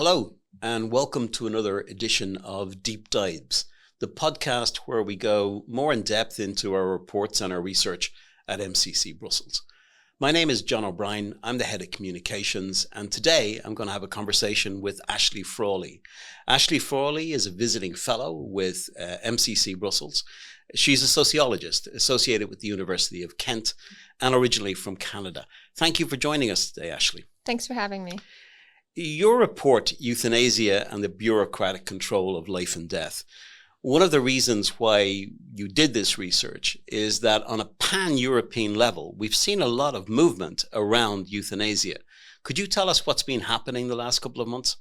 Hello, and welcome to another edition of Deep Dives, the podcast where we go more in depth into our reports and our research at MCC Brussels. My name is John O'Brien. I'm the head of communications, and today I'm going to have a conversation with Ashley Frawley. Ashley Frawley is a visiting fellow with MCC Brussels. She's a sociologist associated with the University of Kent and originally from Canada. Thank you for joining us today, Ashley. Thanks for having me. Your report, Euthanasia and the Bureaucratic Control of Life and Death. One of the reasons why you did this research is that on a pan-European level, we've seen a lot of movement around euthanasia. Could you tell us what's been happening the last couple of months?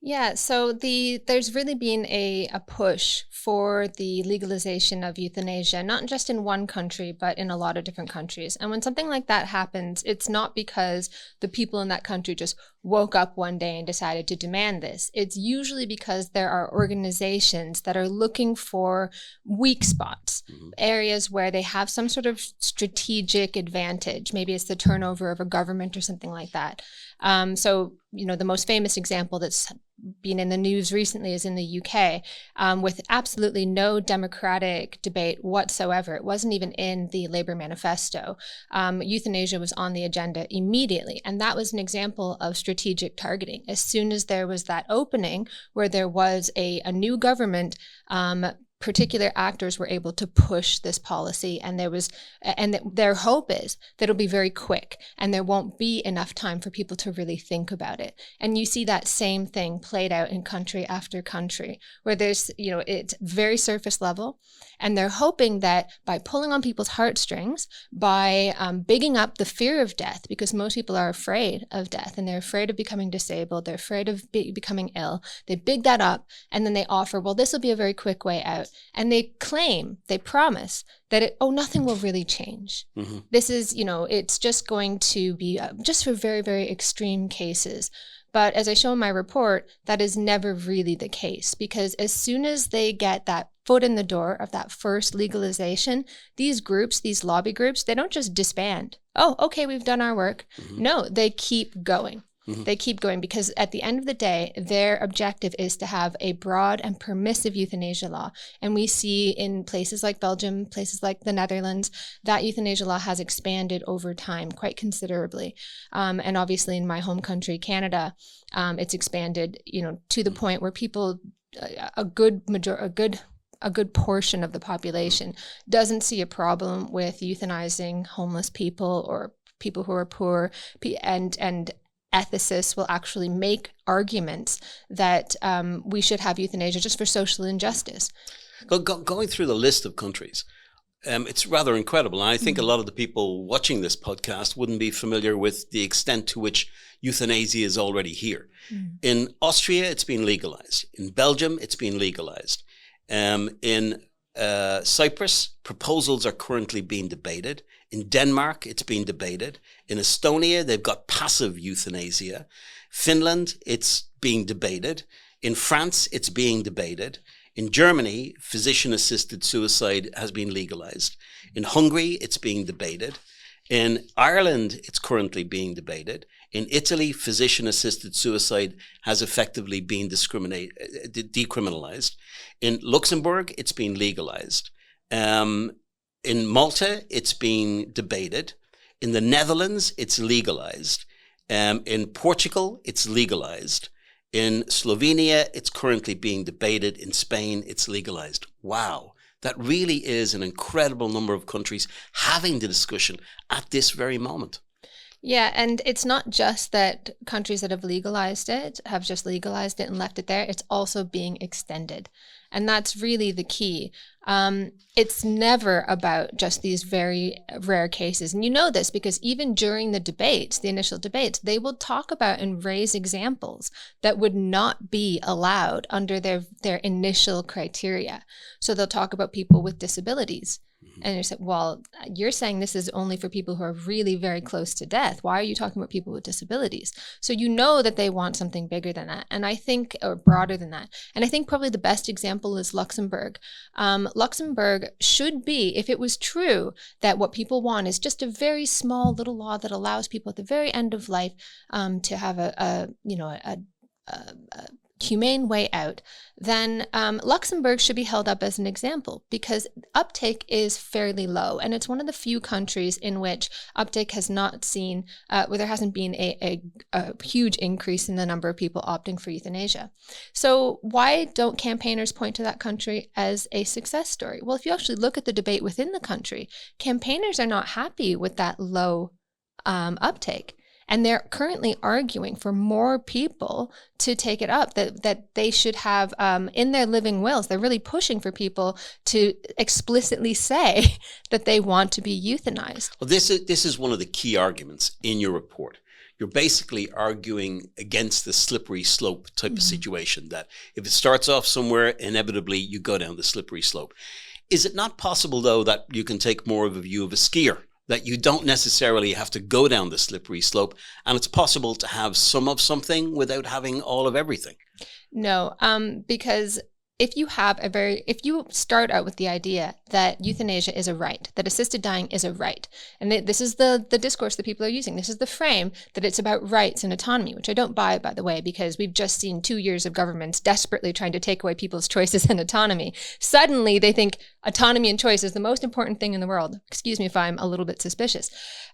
Yeah, so there's really been a push for the legalization of euthanasia, not just in one country, but in a lot of different countries. And when something like that happens, it's not because the people in that country just woke up one day and decided to demand this. It's usually because there are organizations that are looking for weak spots, areas where they have some sort of strategic advantage. Maybe it's the turnover of a government or something like that. So, the most famous example that's been in the news recently is in the UK, with absolutely no democratic debate whatsoever. It wasn't even in the Labour manifesto. Euthanasia was on the agenda immediately. And that was an example of strategic targeting. As soon as there was that opening where there was a new government, particular actors were able to push this policy, and their hope is that it'll be very quick and there won't be enough time for people to really think about it. And you see that same thing played out in country after country, where there's, it's very surface level, and they're hoping that by pulling on people's heartstrings, by bigging up the fear of death, because most people are afraid of death and they're afraid of becoming disabled, they're afraid of becoming ill. They big that up and then they offer, well, this will be a very quick way out. And they promise that nothing will really change. Mm-hmm. This is, it's just going to be just for very, very extreme cases. But as I show in my report, that is never really the case, because as soon as they get that foot in the door of that first legalization, these groups, these lobby groups, they don't just disband. Oh, okay, we've done our work. Mm-hmm. No, they keep going. Mm-hmm. They keep going because at the end of the day, their objective is to have a broad and permissive euthanasia law. And we see in places like Belgium, places like the Netherlands, that euthanasia law has expanded over time quite considerably. And obviously in my home country, Canada, it's expanded, to the point where people, a good portion of the population doesn't see a problem with euthanizing homeless people or people who are poor, and ethicists will actually make arguments that we should have euthanasia just for social injustice. Going through the list of countries, it's rather incredible. And I think a lot of the people watching this podcast wouldn't be familiar with the extent to which euthanasia is already here. In Austria, it's been legalized. In Belgium, it's been legalized. In Cyprus, proposals are currently being debated. In Denmark, it's being debated. In Estonia, they've got passive euthanasia. Finland, it's being debated. In France, it's being debated. In Germany, physician-assisted suicide has been legalized. In Hungary, it's being debated. In Ireland, it's currently being debated. In Italy, physician-assisted suicide has effectively been decriminalized. In Luxembourg, it's been legalized. In Malta, it's being debated. In the Netherlands, it's legalized. In Portugal, it's legalized. In Slovenia, it's currently being debated. In Spain, it's legalized. Wow. That really is an incredible number of countries having the discussion at this very moment. Yeah, and it's not just that countries that have legalized it have just legalized it and left it there. It's also being extended. And that's really the key. It's never about just these very rare cases. And you know this because even during the debates, the initial debates, they will talk about and raise examples that would not be allowed under their initial criteria. So they'll talk about people with disabilities. And you say, well, you're saying this is only for people who are really very close to death. Why are you talking about people with disabilities? So you know that they want something bigger than that. And I think, or broader than that. And I think probably the best example is Luxembourg. Luxembourg should be, if it was true that what people want is just a very small little law that allows people at the very end of life to have a humane way out, then Luxembourg should be held up as an example, because uptake is fairly low. And it's one of the few countries in which uptake has not seen, where there hasn't been a huge increase in the number of people opting for euthanasia. So why don't campaigners point to that country as a success story? Well, if you actually look at the debate within the country, campaigners are not happy with that low uptake. And they're currently arguing for more people to take it up, that they should have in their living wills. They're really pushing for people to explicitly say that they want to be euthanized. Well, this is one of the key arguments in your report. You're basically arguing against the slippery slope type of situation, that if it starts off somewhere, inevitably you go down the slippery slope. Is it not possible, though, that you can take more of a view of a skier, that you don't necessarily have to go down the slippery slope, and it's possible to have some of something without having all of everything? No, because if you start out with the idea that euthanasia is a right, that assisted dying is a right, and this is the discourse that people are using, this is the frame, that it's about rights and autonomy, which I don't buy, by the way, because we've just seen 2 years of governments desperately trying to take away people's choices and autonomy. Suddenly they think autonomy and choice is the most important thing in the world. Excuse me if I'm a little bit suspicious.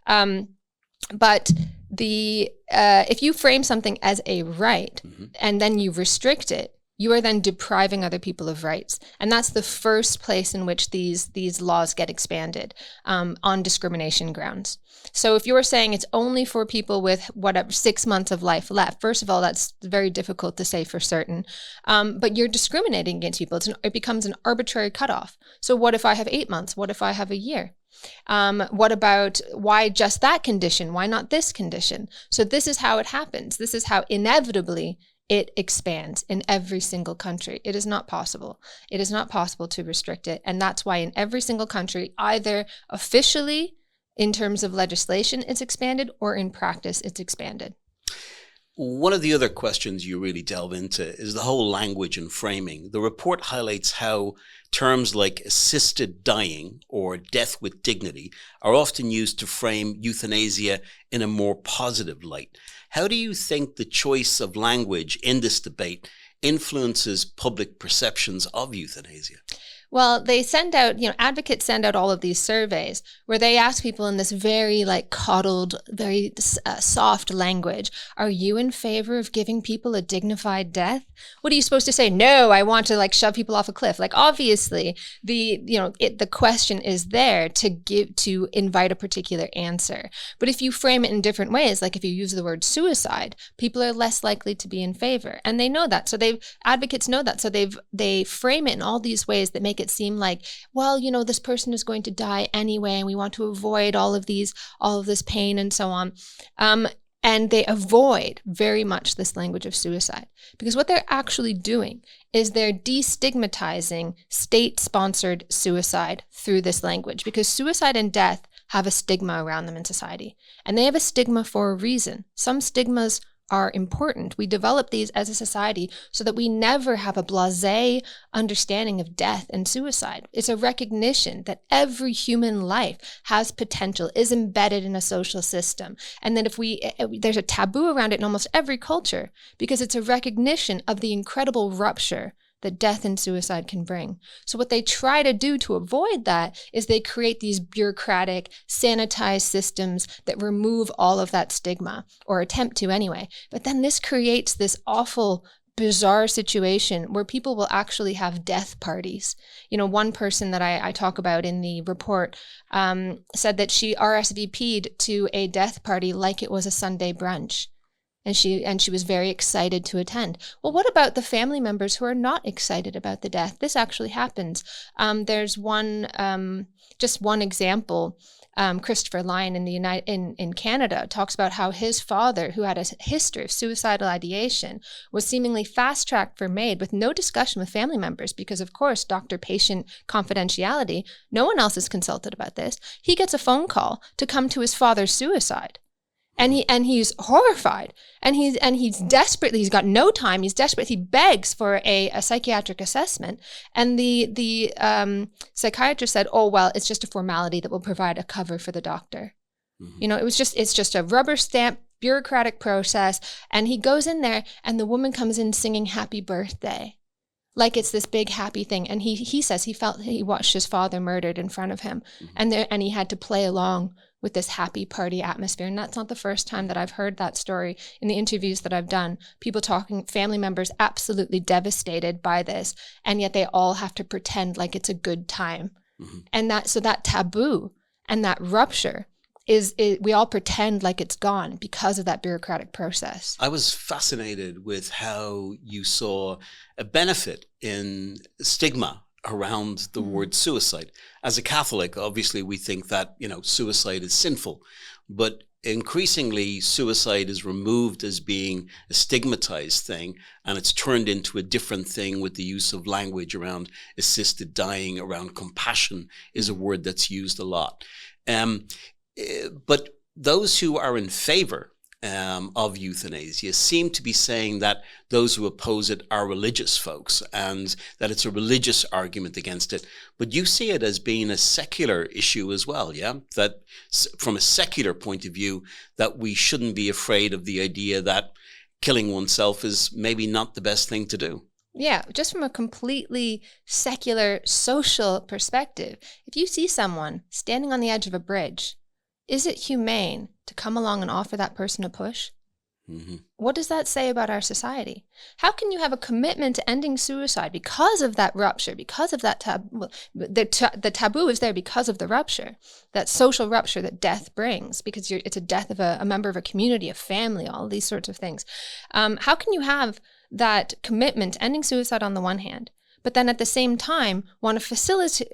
But if you frame something as a right, and then you restrict it, you are then depriving other people of rights. And that's the first place in which these laws get expanded on discrimination grounds. So if you're saying it's only for people with 6 months of life left, first of all, that's very difficult to say for certain. But you're discriminating against people. It becomes an arbitrary cutoff. So what if I have 8 months? What if I have a year? What about, why just that condition? Why not this condition? So this is how it happens. This is how inevitably it expands in every single country. It is not possible. It is not possible to restrict it. And that's why in every single country, either officially in terms of legislation, it's expanded, or in practice, it's expanded. One of the other questions you really delve into is the whole language and framing. The report highlights how terms like assisted dying or death with dignity are often used to frame euthanasia in a more positive light. How do you think the choice of language in this debate influences public perceptions of euthanasia? Well, they send out, advocates send out all of these surveys where they ask people in this very coddled, very soft language, are you in favor of giving people a dignified death? What are you supposed to say? No, I want to shove people off a cliff. Obviously the question is there to invite a particular answer. But if you frame it in different ways, like if you use the word suicide, people are less likely to be in favor. And they know that. So advocates know that. So they frame it in all these ways that make it seem like, well, this person is going to die anyway, and we want to avoid all of this pain and so on. And they avoid very much this language of suicide, because what they're actually doing is they're destigmatizing state-sponsored suicide through this language, because suicide and death have a stigma around them in society, and they have a stigma for a reason. Some stigmas are important. We develop these as a society so that we never have a blasé understanding of death and suicide. It's a recognition that every human life has potential, is embedded in a social system, and that there's a taboo around it in almost every culture, because it's a recognition of the incredible rupture that death and suicide can bring. So what they try to do to avoid that is they create these bureaucratic, sanitized systems that remove all of that stigma, or attempt to anyway. But then this creates this awful, bizarre situation where people will actually have death parties. One person that I talk about in the report said that she RSVP'd to a death party like it was a Sunday brunch. And she was very excited to attend. Well, what about the family members who are not excited about the death? This actually happens. There's just one example. Christopher Lyon in Canada talks about how his father, who had a history of suicidal ideation, was seemingly fast-tracked for MAID with no discussion with family members, because of course, doctor-patient confidentiality, no one else is consulted about this. He gets a phone call to come to his father's suicide. And he's horrified, and he's desperate. He's got no time. He's desperate. He begs for a psychiatric assessment, and the psychiatrist said, "Oh well, it's just a formality that will provide a cover for the doctor." Mm-hmm. It's just a rubber stamp bureaucratic process. And he goes in there and the woman comes in singing happy birthday. Like it's this big happy thing. And he says he felt he watched his father murdered in front of him. And he had to play along with this happy party atmosphere. And that's not the first time that I've heard that story in the interviews that I've done. People talking, family members absolutely devastated by this. And yet they all have to pretend like it's a good time. And that taboo and that rupture is we all pretend like it's gone because of that bureaucratic process. I was fascinated with how you saw a benefit in stigma around the word suicide. As a Catholic, obviously we think that, suicide is sinful, but increasingly suicide is removed as being a stigmatized thing, and it's turned into a different thing with the use of language around assisted dying, around compassion is a word that's used a lot. But those who are in favor of euthanasia seem to be saying that those who oppose it are religious folks and that it's a religious argument against it. But you see it as being a secular issue as well, yeah? That from a secular point of view, that we shouldn't be afraid of the idea that killing oneself is maybe not the best thing to do. Yeah, just from a completely secular social perspective, if you see someone standing on the edge of a bridge, is it humane to come along and offer that person a push? What does that say about our society? How can you have a commitment to ending suicide because of that rupture, because of that taboo? The taboo is there because of the rupture, that social rupture that death brings, because it's a death of a member of a community, a family, all these sorts of things. How can you have that commitment to ending suicide on the one hand, but then at the same time want to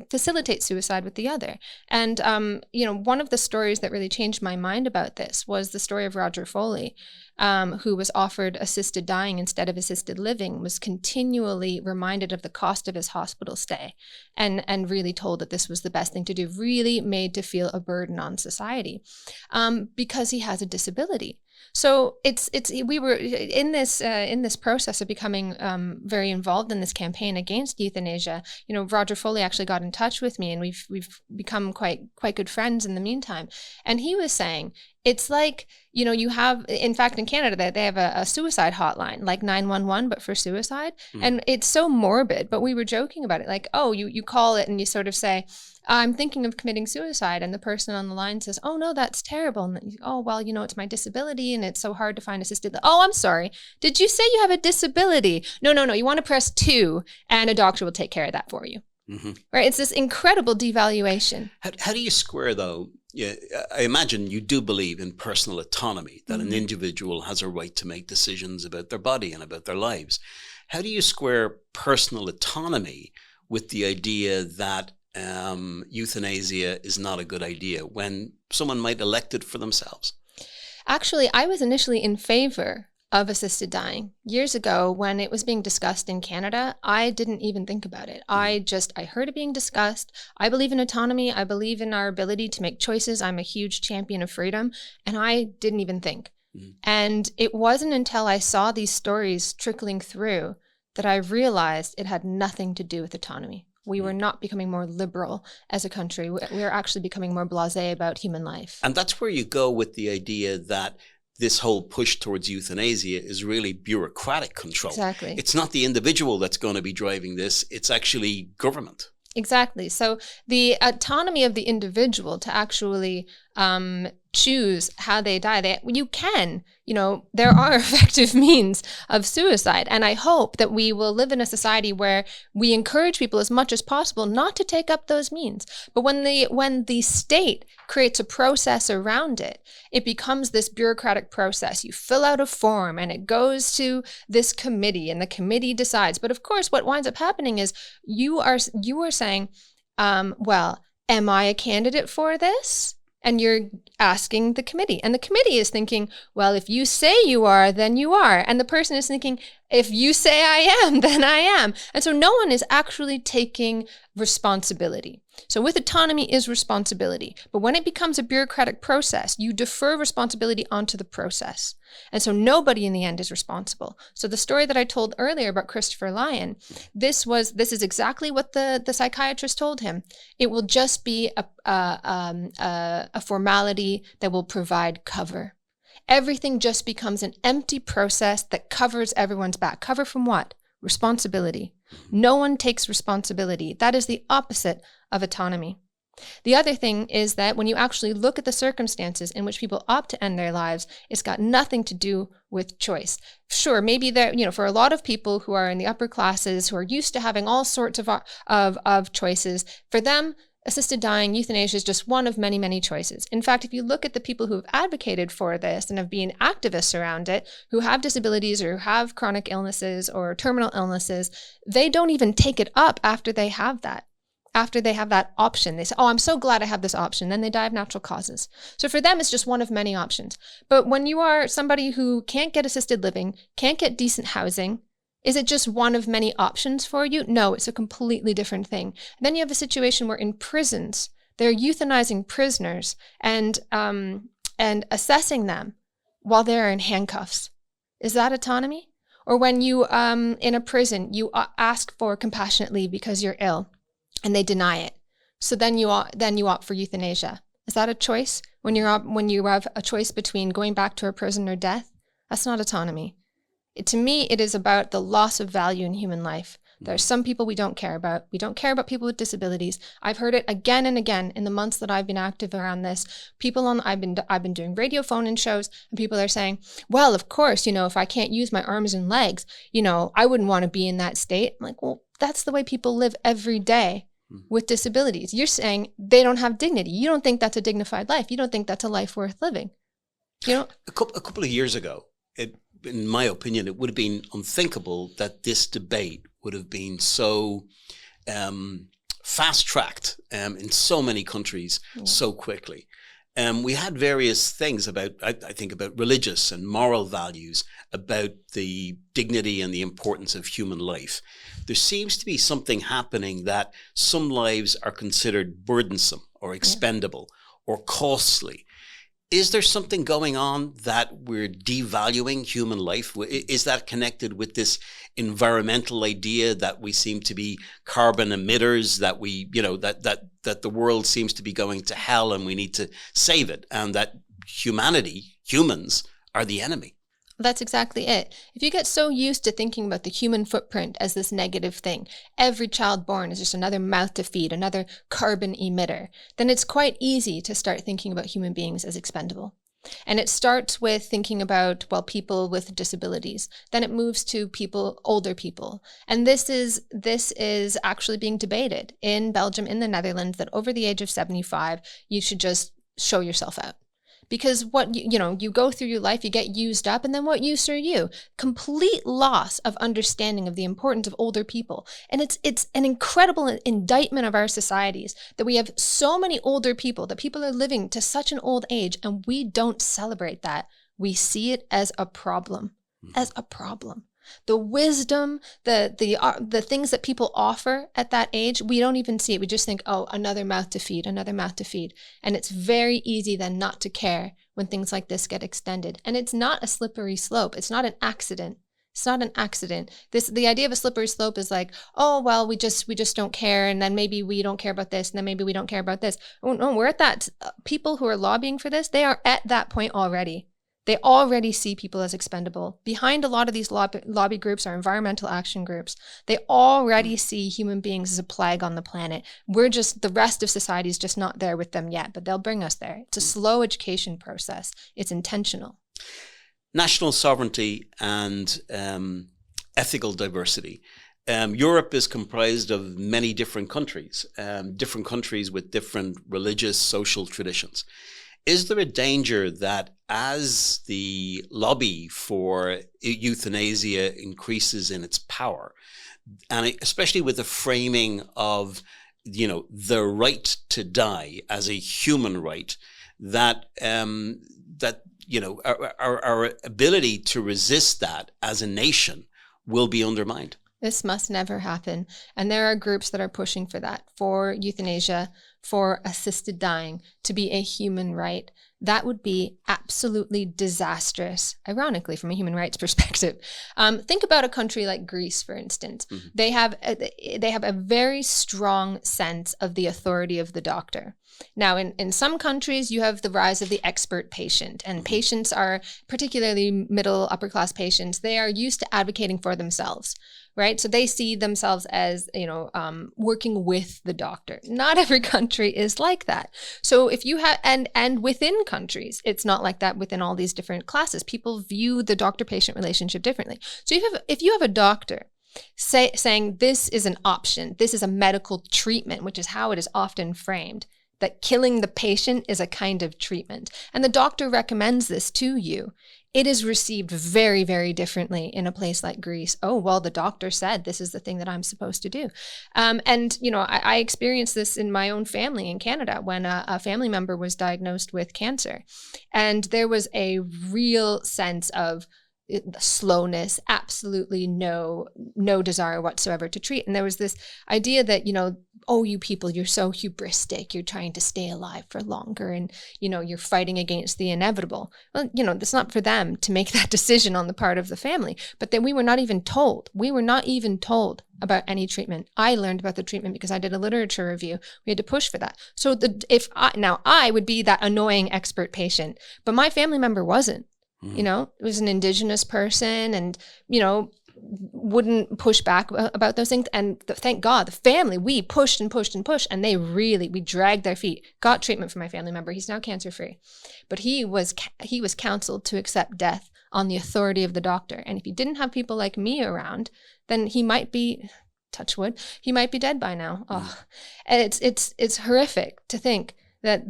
facilitate suicide with the other? And, one of the stories that really changed my mind about this was the story of Roger Foley, who was offered assisted dying instead of assisted living, was continually reminded of the cost of his hospital stay and really told that this was the best thing to do, really made to feel a burden on society because he has a disability. So we were in this process of becoming very involved in this campaign against euthanasia. Roger Foley actually got in touch with me, and we've become quite good friends in the meantime. And he was saying it's like, you have, in fact, in Canada, they have a suicide hotline, like 911, but for suicide. And it's so morbid, but we were joking about it. Like, oh, you call it and you sort of say, I'm thinking of committing suicide. And the person on the line says, oh, no, that's terrible. And then oh, well, it's my disability and it's so hard to find assisted. Oh, I'm sorry. Did you say you have a disability? No. You want to press 2 and a doctor will take care of that for you. Right? It's this incredible devaluation. How do you square, though? Yeah, I imagine you do believe in personal autonomy, that an individual has a right to make decisions about their body and about their lives. How do you square personal autonomy with the idea that euthanasia is not a good idea when someone might elect it for themselves? Actually, I was initially in favor of assisted dying. Years ago, when it was being discussed in Canada, I didn't even think about it. I heard it being discussed. I believe in autonomy. I believe in our ability to make choices. I'm a huge champion of freedom, and I didn't even think. And it wasn't until I saw these stories trickling through that I realized it had nothing to do with autonomy. We were not becoming more liberal as a country. We are actually becoming more blasé about human life. And that's where you go with the idea that this whole push towards euthanasia is really bureaucratic control. Exactly. It's not the individual that's going to be driving this. It's actually government. Exactly. So the autonomy of the individual to actually choose how they die, you can, there are effective means of suicide. And I hope that we will live in a society where we encourage people as much as possible not to take up those means. But when the state creates a process around it, it becomes this bureaucratic process. You fill out a form and it goes to this committee and the committee decides. But of course, what winds up happening is you are saying, well, am I a candidate for this? And you're asking the committee. And the committee is thinking, well, if you say you are, then you are. And the person is thinking, if you say I am, then I am. And so no one is actually taking responsibility. So with autonomy is responsibility. But when it becomes a bureaucratic process, you defer responsibility onto the process. And so nobody in the end is responsible. So the story that I told earlier about Christopher Lyon, this is exactly what the psychiatrist told him. It will just be a formality that will provide cover. everything just becomes an empty process that covers everyone's back. Cover from what? Responsibility. No one takes responsibility. That is the opposite of autonomy. The other thing is that when you actually look at the circumstances in which people opt to end their lives, it's got nothing to do with choice. Sure, maybe there, for a lot of people who are in the upper classes, who are used to having all sorts of choices, for them, assisted dying, euthanasia is just one of many, many choices. In fact, if you look at the people who have advocated for this and have been activists around it, who have disabilities or who have chronic illnesses or terminal illnesses, they don't even take it up after they have that. After they have that option, they say, oh, I'm so glad I have this option. Then they die of natural causes. So for them, it's just one of many options. But when you are somebody who can't get assisted living, can't get decent housing, is it just one of many options for you? No, it's a completely different thing. And then you have a situation where in prisons, they're euthanizing prisoners and assessing them while they're in handcuffs. Is that autonomy? Or when you, in a prison, you ask for compassionate leave because you're ill, and they deny it. So then you opt for euthanasia. Is that a choice? When you have a choice between going back to a prison or death, that's not autonomy. To me, it is about the loss of value in human life. There are some people we don't care about. We don't care about people with disabilities. I've heard it again and again in the months that I've been active around this. I've been doing radio phone-in shows, and people are saying, well, of course, if I can't use my arms and legs, I wouldn't want to be in that state. I'm like, well, that's the way people live every day with disabilities. You're saying they don't have dignity. You don't think that's a dignified life. You don't think that's a life worth living. A couple of years ago, in my opinion, it would have been unthinkable that this debate would have been so fast-tracked in so many countries so quickly. We had various things about, I think, about religious and moral values, about the dignity and the importance of human life. There seems to be something happening that some lives are considered burdensome or expendable or costly. Is there something going on that we're devaluing human life? Is that connected with this environmental idea that we seem to be carbon emitters, that we, that the world seems to be going to hell and we need to save it, and that humans, are the enemy? That's exactly it. If you get so used to thinking about the human footprint as this negative thing, every child born is just another mouth to feed, another carbon emitter, then it's quite easy to start thinking about human beings as expendable. And it starts with thinking about, people with disabilities. Then it moves to older people. And this is actually being debated in Belgium, in the Netherlands, that over the age of 75, you should just show yourself out. Because you go through your life, you get used up, and then what use are you? Complete loss of understanding of the importance of older people. And it's an incredible indictment of our societies that we have so many older people, that people are living to such an old age, and we don't celebrate that. We see it as a problem, The wisdom, the things that people offer at that age, we don't even see it. We just think, oh, another mouth to feed. And it's very easy then not to care when things like this get extended. And it's not a slippery slope. It's not an accident. The idea of a slippery slope is like, oh, well, we just don't care. And then maybe we don't care about this. And then maybe we don't care about this. Oh, no, we're at that. People who are lobbying for this, they are at that point already. They already see people as expendable. Behind a lot of these lobby groups are environmental action groups. They already see human beings as a plague on the planet. The rest of society is just not there with them yet, but they'll bring us there. It's a slow education process. It's intentional. National sovereignty and ethical diversity. Europe is comprised of many different countries with different religious, social traditions. Is there a danger that as the lobby for euthanasia increases in its power, and especially with the framing of, the right to die as a human right, that our ability to resist that as a nation will be undermined? This must never happen. And there are groups that are pushing for that, for euthanasia, for assisted dying to be a human right, that would be absolutely disastrous, ironically, from a human rights perspective. Think about a country like Greece, for instance. Mm-hmm. They have a very strong sense of the authority of the doctor. Now, in some countries, you have the rise of the expert patient, and patients are, particularly middle, upper class patients, they are used to advocating for themselves, right? So they see themselves as, working with the doctor. Not every country is like that. So if you have, and within countries, it's not like that within all these different classes. People view the doctor-patient relationship differently. So if you have a doctor saying this is an option, this is a medical treatment, which is how it is often framed, that killing the patient is a kind of treatment, and the doctor recommends this to you, it is received very, very differently in a place like Greece. Oh, well, the doctor said this is the thing that I'm supposed to do. I experienced this in my own family in Canada when a family member was diagnosed with cancer. And there was a real sense of slowness, absolutely no desire whatsoever to treat. And there was this idea that, oh, you people, you're so hubristic, you're trying to stay alive for longer, and, you're fighting against the inevitable. Well, it's not for them to make that decision on the part of the family, but then we were not even told about any treatment. I learned about the treatment because I did a literature review. We had to push for that. So I would be that annoying expert patient, but my family member wasn't. It was an indigenous person and, wouldn't push back about those things. And thank God, the family, we pushed and pushed and pushed, and we dragged their feet, got treatment for my family member. He's now cancer-free. But he was counseled to accept death on the authority of the doctor. And if he didn't have people like me around, then he might be, touch wood, he might be dead by now. Oh. And it's horrific to think that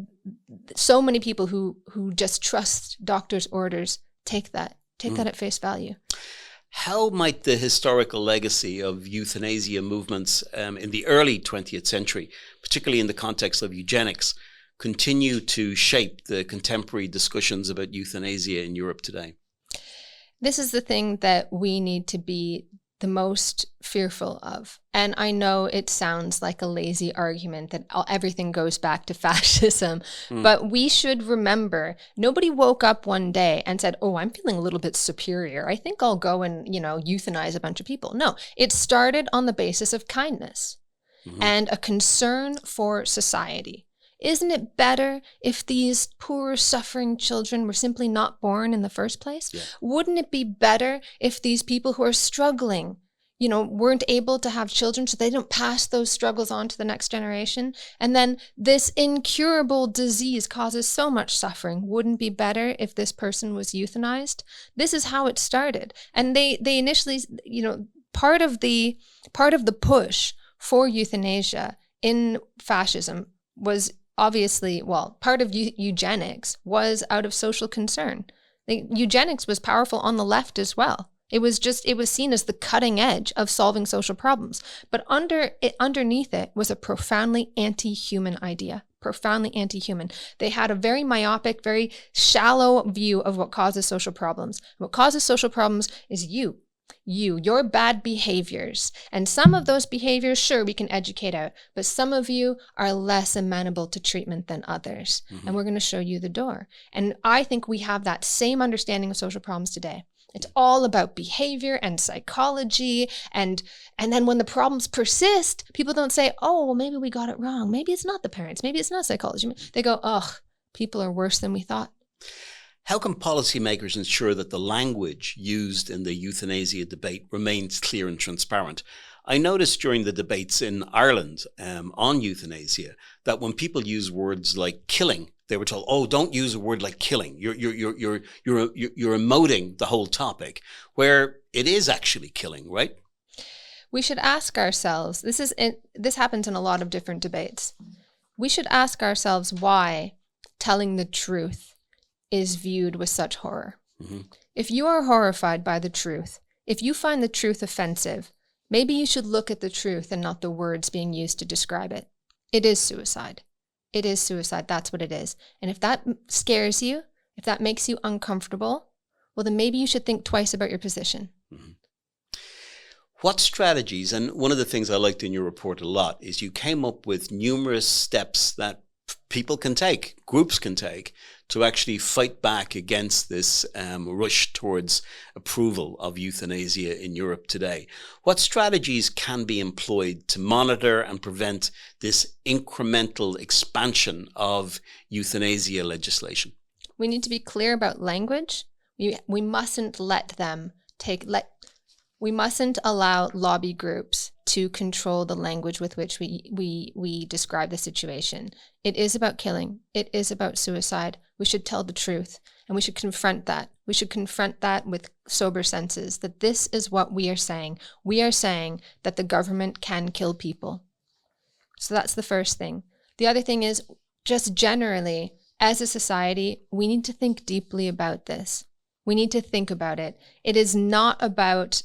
so many people who just trust doctors' orders take that at face value. How might the historical legacy of euthanasia movements in the early 20th century, particularly in the context of eugenics, continue to shape the contemporary discussions about euthanasia in Europe today? This is the thing that we need to be the most fearful of. And I know it sounds like a lazy argument that everything goes back to fascism, but we should remember nobody woke up one day and said, oh, I'm feeling a little bit superior. I think I'll go and, euthanize a bunch of people. No, it started on the basis of kindness and a concern for society. Isn't it better if these poor, suffering children were simply not born in the first place? Yeah. Wouldn't it be better if these people who are struggling, weren't able to have children so they don't pass those struggles on to the next generation? And then this incurable disease causes so much suffering. Wouldn't it be better if this person was euthanized? This is how it started. And they initially, part of the push for euthanasia in fascism was obviously, part of eugenics was out of social concern. Eugenics was powerful on the left as well. It was seen as the cutting edge of solving social problems. But underneath it was a profoundly anti-human idea, profoundly anti-human. They had a very myopic, very shallow view of what causes social problems. What causes social problems is your bad behaviors. And some of those behaviors, sure, we can educate out, but some of you are less amenable to treatment than others. And we're going to show you the door. And I think we have that same understanding of social problems today. It's all about behavior and psychology. And then when the problems persist, people don't say, oh, well, maybe we got it wrong. Maybe it's not the parents. Maybe it's not psychology. They go, ugh, people are worse than we thought. How can policymakers ensure that the language used in the euthanasia debate remains clear and transparent? I noticed during the debates in Ireland on euthanasia that when people use words like killing, they were told, "Oh, don't use a word like killing. You're emoting the whole topic," where it is actually killing, right? We should ask ourselves. This happens in a lot of different debates. We should ask ourselves why telling the truth is viewed with such horror. If you are horrified by the truth, if you find the truth offensive, maybe you should look at the truth and not the words being used to describe it. It is suicide. It is suicide. That's what it is. And if that scares you, if that makes you uncomfortable, well, then maybe you should think twice about your position. What strategies, and one of the things I liked in your report a lot, is you came up with numerous steps that people can take, groups can take, to actually fight back against this rush towards approval of euthanasia in Europe today. What strategies can be employed to monitor and prevent this incremental expansion of euthanasia legislation? We need to be clear about language. We mustn't we mustn't allow lobby groups to control the language with which we describe the situation. It is about killing. It is about suicide. We should tell the truth, and we should confront that. We should confront that with sober senses, that this is what we are saying. We are saying that the government can kill people. So that's the first thing. The other thing is, just generally, as a society, we need to think deeply about this. We need to think about it. It is not about,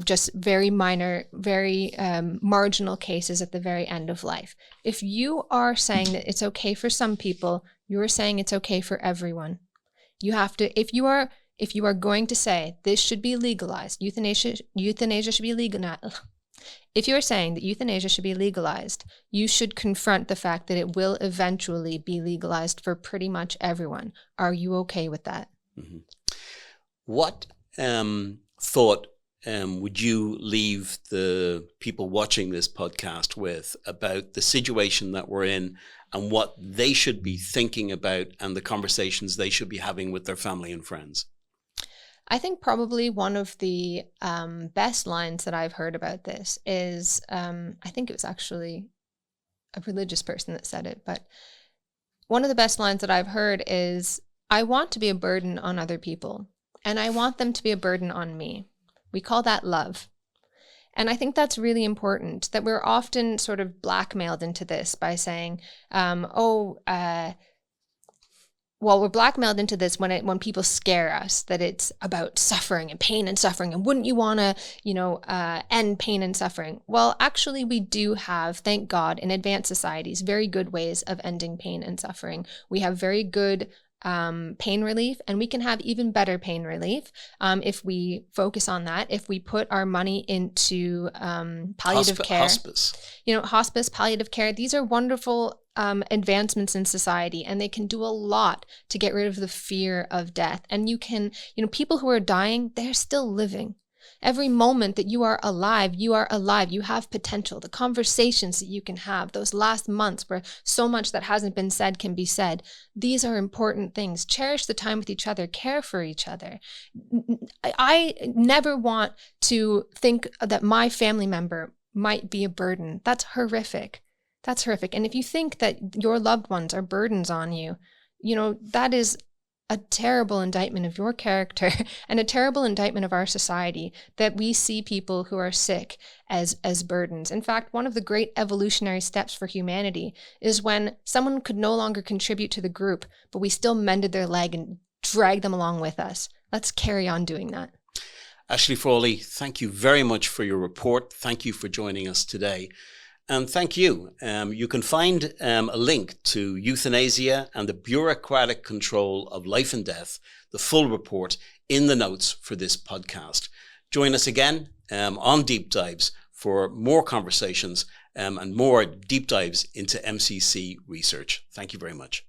just very minor, very marginal cases at the very end of life. If you are saying that it's okay for some people, you are saying it's okay for everyone. You have to, if you are going to say this should be legalized, euthanasia should be legalized. If you are saying that euthanasia should be legalized, you should confront the fact that it will eventually be legalized for pretty much everyone. Are you okay with that? Mm-hmm. What thought would you leave the people watching this podcast with about the situation that we're in and what they should be thinking about and the conversations they should be having with their family and friends? I think probably one of the best lines that I've heard about this is, I think it was actually a religious person that said it, but one of the best lines that I've heard is, I want to be a burden on other people, and I want them to be a burden on me. We call that love. And I think that's really important, that we're often sort of blackmailed into this by saying, we're blackmailed into this when people scare us, that it's about suffering and pain and suffering, and wouldn't you want to, end pain and suffering? Well, actually, we do have, thank God, in advanced societies, very good ways of ending pain and suffering. We have very good pain relief, and we can have even better pain relief if we focus on that, if we put our money into palliative care. Hospice, palliative care, these are wonderful advancements in society, and they can do a lot to get rid of the fear of death. And you can, people who are dying, they're still living. Every moment that you are alive, you are alive. You have potential. The conversations that you can have, those last months where so much that hasn't been said can be said. These are important things. Cherish the time with each other. Care for each other. I never want to think that my family member might be a burden. That's horrific. That's horrific. And if you think that your loved ones are burdens on you, that is a terrible indictment of your character and a terrible indictment of our society, that we see people who are sick as burdens. In fact, one of the great evolutionary steps for humanity is when someone could no longer contribute to the group, but we still mended their leg and dragged them along with us. Let's carry on doing that. Ashley Frawley, thank you very much for your report. Thank you for joining us today. And thank you. You can find a link to euthanasia and the bureaucratic control of life and death, the full report, in the notes for this podcast. Join us again on Deep Dives for more conversations and more deep dives into MCC research. Thank you very much.